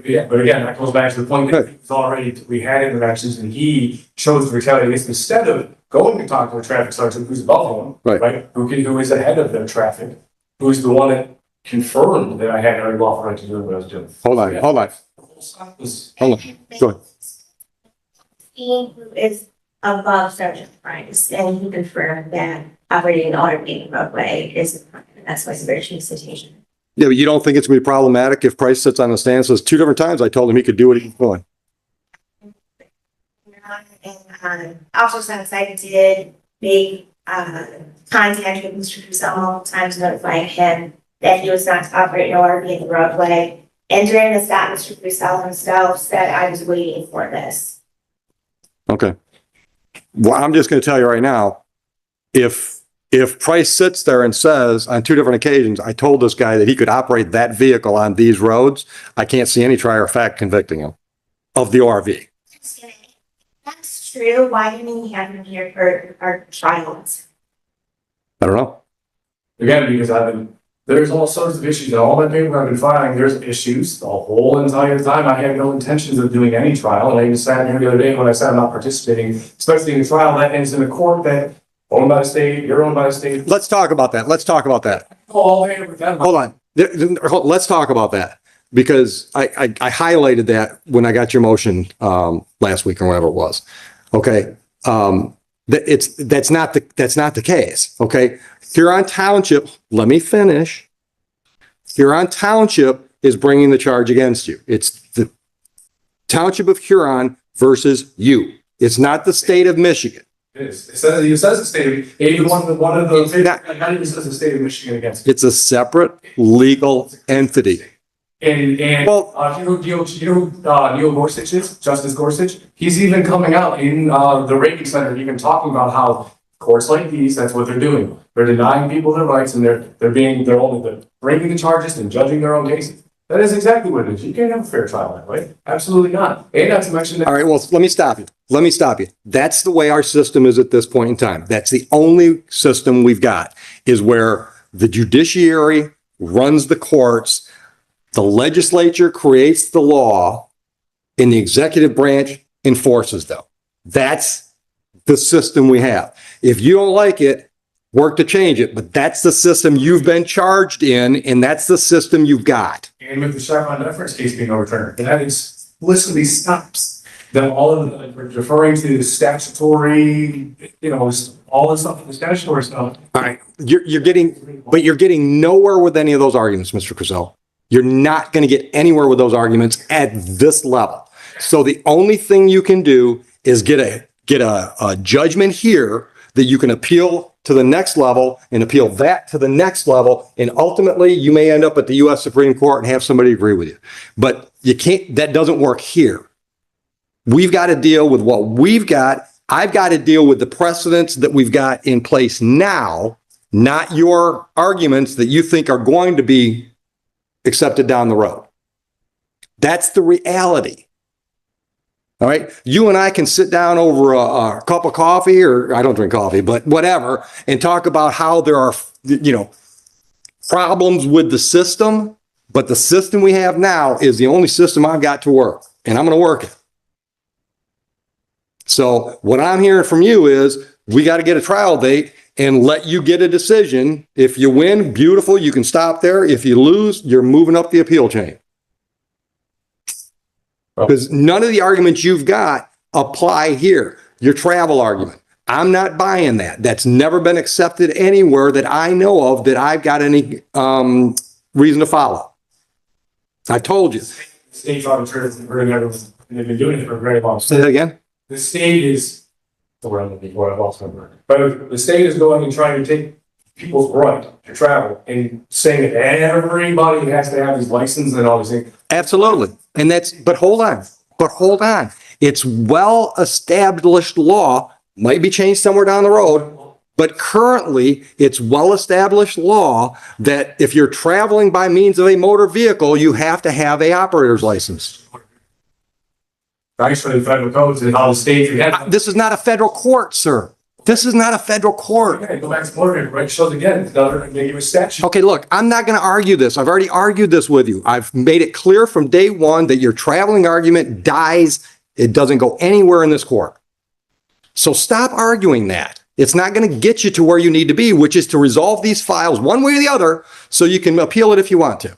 Yeah, but again, that goes back to the point that he was already, we had interactions and he chose to retaliate against instead of going to talk to a traffic sergeant who's above him, Right. right? Who is ahead of the traffic, who's the one that confirmed that I had every lawful right to do what I was doing. Hold on. The whole stop was- Hold on. Go ahead. He who is above Sergeant Price, and he confirmed that operating an automated roadway is, that's why it's a very chief citation. Yeah, but you don't think it's gonna be problematic if Price sits on the stand and says 2 different times I told him he could do what he was doing. And also some excited did make contact with Mr. Crusoe multiple times, notifying him that he was not to operate an ORV in the roadway. And during the stop, Mr. Crusoe himself said, I was waiting for this. Okay. Well, I'm just gonna tell you right now, if Price sits there and says on 2 different occasions, I told this guy that he could operate that vehicle on these roads, I can't see any trier of fact convicting him of the ORV. That's true. Why didn't we have him here for our trials? I don't know. Again, because there's all sorts of issues, and all that paper I've been filing, there's issues the whole entire time. I had no intentions of doing any trial, and I even sat here the other day when I said I'm not participating, especially in a trial that ends in a court that owned by the state, you're owned by the state. Let's talk about that. All here with them. Hold on. Let's talk about that because I highlighted that when I got your motion last week or whatever it was. Okay. That's not the case. Okay. Huron Township, let me finish. Huron Township is bringing the charge against you. It's the Township of Huron versus you. It's not the state of Michigan. It says the state, even one of the, not even says the state of Michigan against it. It's a separate legal entity. And Well- you know Neil Gorsuch is, Justice Gorsuch? He's even coming out in the Reagan Center, even talking about how courts like these, that's what they're doing. They're denying people their rights and they're bringing the charges and judging their own cases. That is exactly what it is. You can't have a fair trial that way. Absolutely not. And not to mention that. All right, well, let me stop you. That's the way our system is at this point in time. That's the only system we've got, is where the judiciary runs the courts, the legislature creates the law, and the executive branch enforces them. That's the system we have. If you don't like it, work to change it, but that's the system you've been charged in, and that's the system you've got. And with the Chevron deference case being overturned, that explicitly stops them all of the referring to the statutory, all this stuff, the statutory stuff. All right, you're getting nowhere with any of those arguments, Mr. Crusoe. You're not going to get anywhere with those arguments at this level. So the only thing you can do is get a judgment here that you can appeal to the next level and appeal that to the next level. And ultimately you may end up at the U.S. Supreme Court and have somebody agree with you, but you can't, that doesn't work here. We've got to deal with what we've got. I've got to deal with the precedents that we've got in place now, not your arguments that you think are going to be accepted down the road. That's the reality. All right. You and I can sit down over a cup of coffee, or I don't drink coffee, but whatever, and talk about how there are, problems with the system. But the system we have now is the only system I've got to work, and I'm going to work it. So what I'm hearing from you is we got to get a trial date and let you get a decision. If you win, beautiful. You can stop there. If you lose, you're moving up the appeal chain. Because none of the arguments you've got apply here. Your travel argument, I'm not buying that. That's never been accepted anywhere that I know of that I've got any reason to follow. I told you. State's arbitrators and they've been doing it for a very long time. Say that again. The state is, I've lost my word. But the state is going and trying to take people's right to travel and saying that everybody has to have these licenses and all these things. Absolutely. And but hold on. It's well-established law, might be changed somewhere down the road, but currently it's well-established law that if you're traveling by means of a motor vehicle, you have to have a operator's license. Actually, the federal codes and all the states. This is not a federal court, sir. This is not a federal court. Okay, go back to motor vehicle, right? Shows again, it's another ambiguous statute. Okay, look, I'm not going to argue this. I've already argued this with you. I've made it clear from day one that your traveling argument dies. It doesn't go anywhere in this court. So stop arguing that. It's not going to get you to where you need to be, which is to resolve these files one way or the other so you can appeal it if you want to.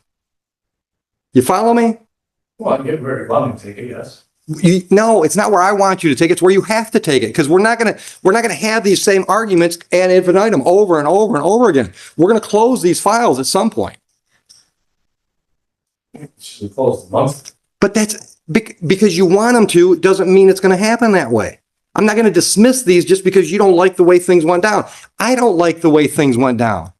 You follow me? Well, I get very well to take it, yes. No, it's not where I want you to take it. It's where you have to take it, because we're not going to have these same arguments ad infinitum over and over and over again. We're going to close these files at some point. Should close the month. But that's because you want them to, doesn't mean it's going to happen that way. I'm not going to dismiss these just because you don't like the way things went down. I don't like the way things went down.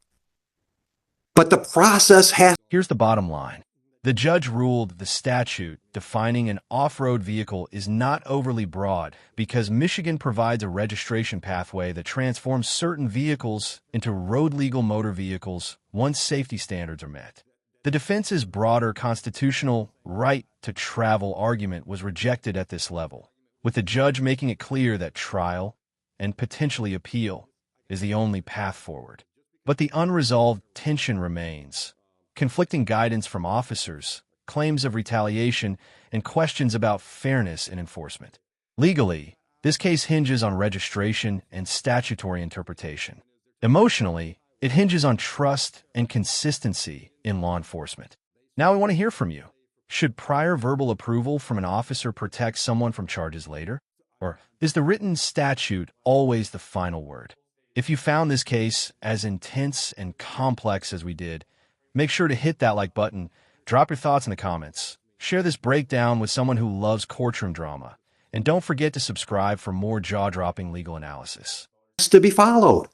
But the process has. Here's the bottom line. The judge ruled that the statute defining an off-road vehicle is not overly broad because Michigan provides a registration pathway that transforms certain vehicles into road-legal motor vehicles once safety standards are met. The defense's broader constitutional right to travel argument was rejected at this level, with the judge making it clear that trial and potentially appeal is the only path forward. But the unresolved tension remains. Conflicting guidance from officers, claims of retaliation, and questions about fairness in enforcement. Legally, this case hinges on registration and statutory interpretation. Emotionally, it hinges on trust and consistency in law enforcement. Now we want to hear from you. Should prior verbal approval from an officer protect someone from charges later? Or is the written statute always the final word? If you found this case as intense and complex as we did, make sure to hit that like button, drop your thoughts in the comments, share this breakdown with someone who loves courtroom drama, and don't forget to subscribe for more jaw-dropping legal analysis. To be followed.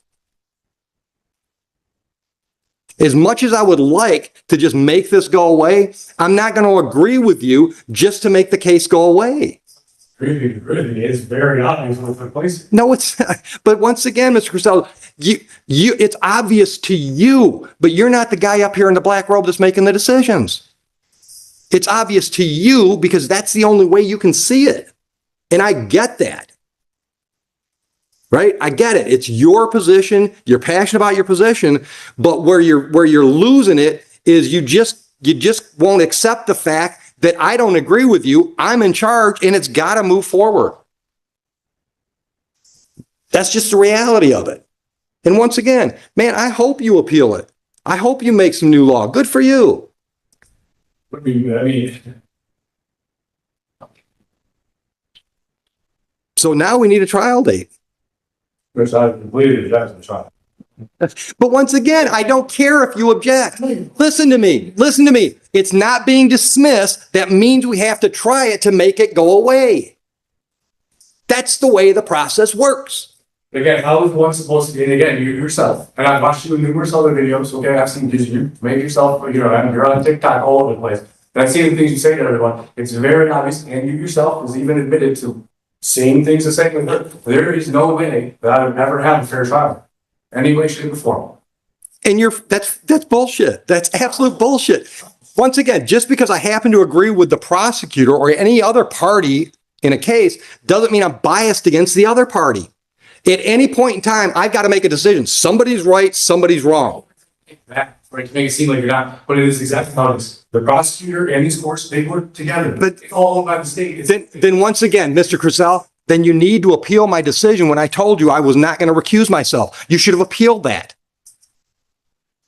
As much as I would like to just make this go away, I'm not going to agree with you just to make the case go away. Really, it's very obvious what took place. No, it's not. But once again, Mr. Costello, it's obvious to you, but you're not the guy up here in the black robe that's making the decisions. It's obvious to you because that's the only way you can see it. And I get that. Right? I get it. It's your position. You're passionate about your position, but where you're losing it is you just won't accept the fact that I don't agree with you. I'm in charge and it's got to move forward. That's just the reality of it. And once again, man, I hope you appeal it. I hope you make some new law. Good for you. I mean, So now we need a trial date. which I completed the judgment trial. But once again, I don't care if you object. Listen to me. Listen to me. It's not being dismissed. That means we have to try it to make it go away. That's the way the process works. Again, how is one supposed to be? And again, you yourself, and I've watched you in numerous other videos. Okay, I've seen you make yourself, you're on TikTok all over the place. And I've seen the things you say to everyone. It's very obvious, and you yourself has even admitted to seeing things the same way. There is no way that I would ever have a fair trial. Any way, shape, or form. And that's bullshit. That's absolute bullshit. Once again, just because I happen to agree with the prosecutor or any other party in a case doesn't mean I'm biased against the other party. At any point in time, I've got to make a decision. Somebody's right, somebody's wrong. That, right, to make it seem like you're not, but it is exactly how it is. The prosecutor and these courts, they work together. But it's all owned by the state. Then once again, Mr. Crisell, then you need to appeal my decision when I told you I was not going to recuse myself. You should have appealed that.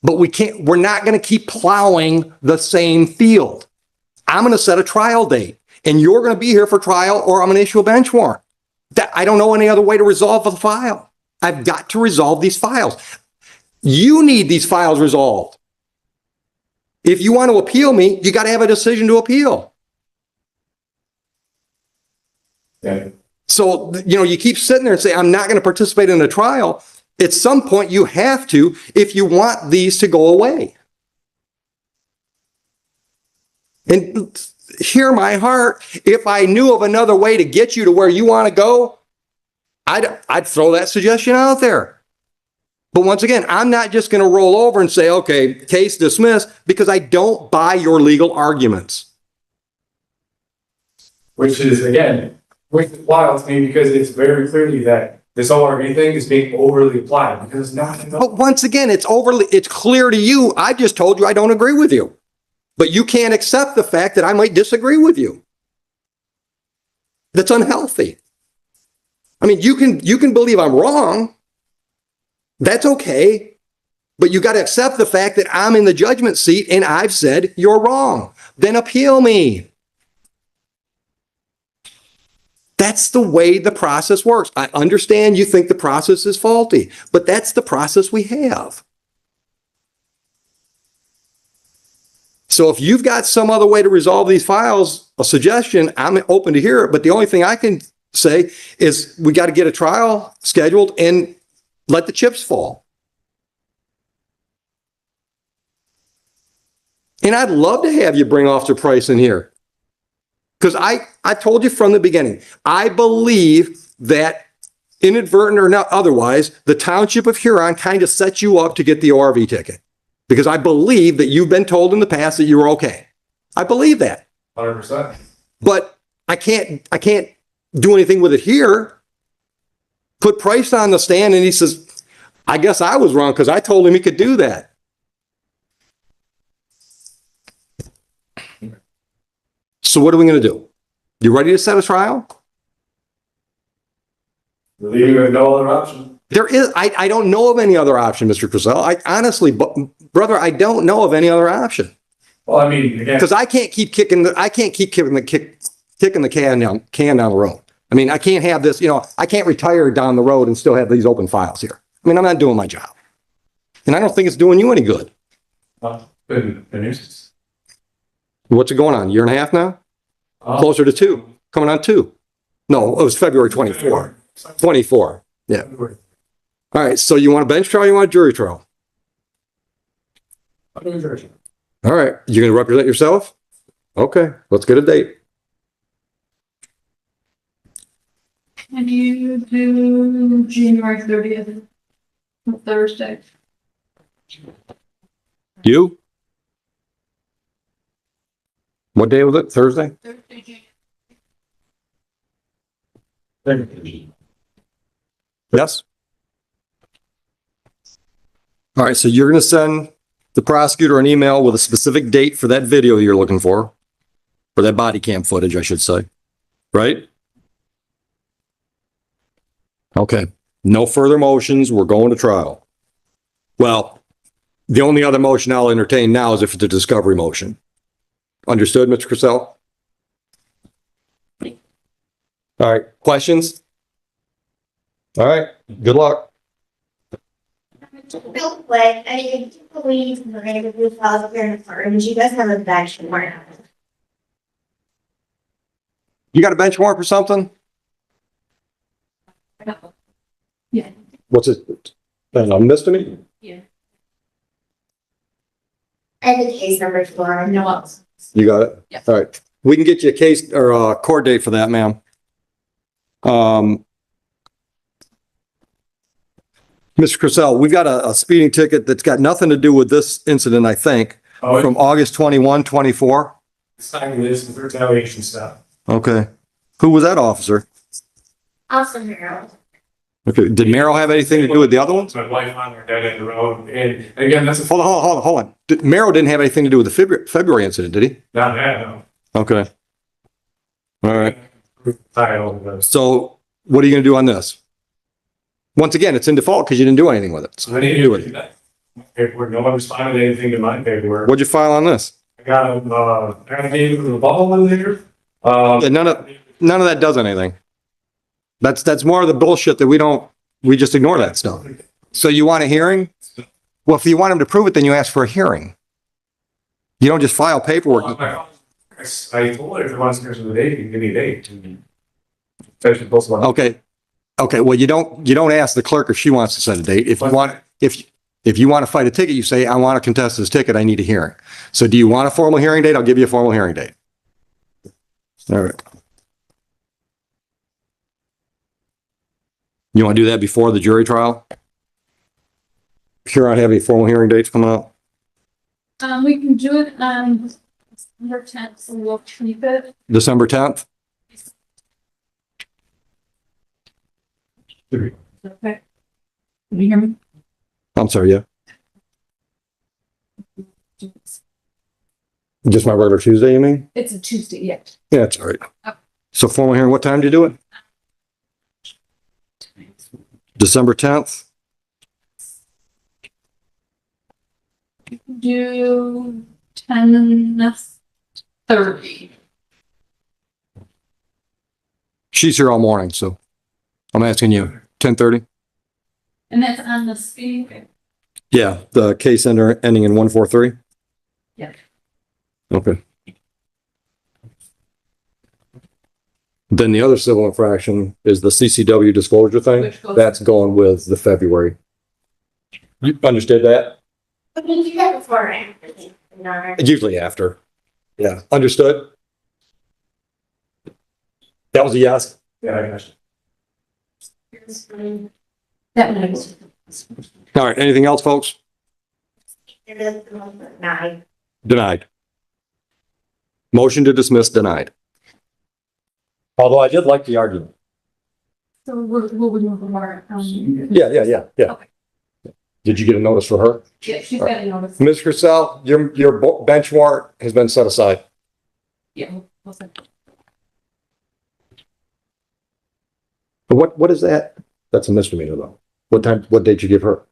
But we're not going to keep plowing the same field. I'm going to set a trial date, and you're going to be here for trial, or I'm going to issue a bench warrant. I don't know any other way to resolve the file. I've got to resolve these files. You need these files resolved. If you want to appeal me, you got to have a decision to appeal. Yeah. So, you keep sitting there and say, I'm not going to participate in a trial. At some point, you have to if you want these to go away. And hear my heart, if I knew of another way to get you to where you want to go, I'd throw that suggestion out there. But once again, I'm not just going to roll over and say, okay, case dismissed, because I don't buy your legal arguments. Which is, again, wild to me because it's very clearly that this ORV thing is being overly applied because it's not. But once again, it's clear to you. I just told you I don't agree with you. But you can't accept the fact that I might disagree with you. That's unhealthy. I mean, you can believe I'm wrong. That's okay. But you got to accept the fact that I'm in the judgment seat and I've said you're wrong. Then appeal me. That's the way the process works. I understand you think the process is faulty, but that's the process we have. So if you've got some other way to resolve these files, a suggestion, I'm open to hear it. But the only thing I can say is we got to get a trial scheduled and let the chips fall. And I'd love to have you bring Officer Price in here. Because I told you from the beginning, I believe that inadvertent or not otherwise, the Township of Huron kind of set you up to get the ORV ticket. Because I believe that you've been told in the past that you were okay. I believe that. 100%. But I can't do anything with it here. Put Price on the stand and he says, I guess I was wrong because I told him he could do that. So what are we going to do? You ready to set a trial? Leaving with no other option. There is, I don't know of any other option, Mr. Crisell. I honestly, brother, I don't know of any other option. Well, I mean, again, Because I can't keep kicking the can down the road. I mean, I can't have this, I can't retire down the road and still have these open files here. I mean, I'm not doing my job. And I don't think it's doing you any good. been a nuisance. What's it going on? Year and a half now? Closer to 2. Coming on 2. No, it was February 24. 24. Yeah. All right. So you want a bench trial? You want a jury trial? All right. You're going to represent yourself? Okay. Let's get a date. Can you do January 30th, Thursday? You? What day was it? Thursday? Yes. All right. So you're going to send the prosecutor an email with a specific date for that video you're looking for, or that body cam footage, I should say. Right? Okay. No further motions. We're going to trial. Well, the only other motion I'll entertain now is if it's a discovery motion. Understood, Mr. Crisell? All right. Questions? All right. Good luck. Real quick, I mean, I do believe we're going to do files here in the firm. You guys have a bench warrant. You got a bench warrant for something? Yeah. What's it? A misdemeanor? Yeah. And the case number 4. No else. You got it? Yes. All right. We can get you a case or a court date for that, ma'am. Mr. Crisell, we've got a speeding ticket that's got nothing to do with this incident, I think, from August 21, 24. Signing this with retaliation stuff. Okay. Who was that officer? Also, Harold. Okay. Did Merrill have anything to do with the other ones? My wife on her dead end of the road, and again, that's a Hold on. Merrill didn't have anything to do with the February incident, did he? not bad, no. Okay. All right. Title. So what are you going to do on this? Once again, it's in default because you didn't do anything with it. So I what do you didn't do with do it? that. Paperwork, no one responded to anything to my paperwork. What'd you file on this? I got a affidavit with a ball in there. Yeah, none of that does anything. That's more of the bullshit that we just ignore that stuff. So you want a hearing? Well, if you want him to prove it, then you ask for a hearing. You don't just file paperwork. I told her if it wants to schedule a date, you can give me a date. Finish the post one. Okay. Well, you don't ask the clerk if she wants to set a date. If you want to fight a ticket, you say, I want to contest this ticket. I need a hearing. So do you want a formal hearing date? I'll give you a formal hearing date. All right. You want to do that before the jury trial? Sure, I have any formal hearing dates coming up. We can do it on December 10th and we'll keep it. December 10th? Okay. Can you hear me? I'm sorry, yeah. Just my regular Tuesday, you mean? It's a Tuesday, yeah. Yeah, it's all right. Okay. So formal hearing, what time do you do it? December 10th? Do 10:30. She's here all morning, so I'm asking you, 10:30? And that's on the speed. Yeah, the case ending in 143? Yeah. Okay. Then the other civil infraction is the CCW disclosure thing. Which goes- That's going with the February. You understood that? But we do that before or after, no. Usually after. Yeah, understood? That was a yes? Yeah, I got you. That was. All right, anything else, folks? It is the month of 9. Denied. Motion to dismiss denied. Although I did like the argument. So what would you want? Yeah. Okay. Did you get a notice for her? Yeah, she's got a notice. Ms. Crisell, your bench warrant has been set aside. Yeah. We'll send it. What is that? That's a misdemeanor though. What date you give her?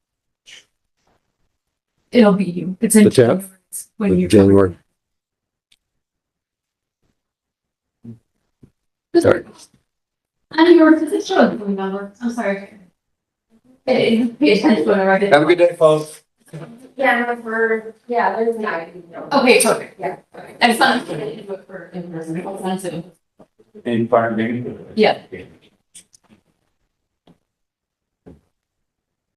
It'll be you. It's in The 10th? January. When you January. Sorry. And your position, remember? I'm sorry. Pay attention when I write it. Have a good day, folks. Yeah, there's 9. Okay, perfect, yeah. I just wanted to put it in for in person. I'll send it to you. And part of the meeting? Yeah.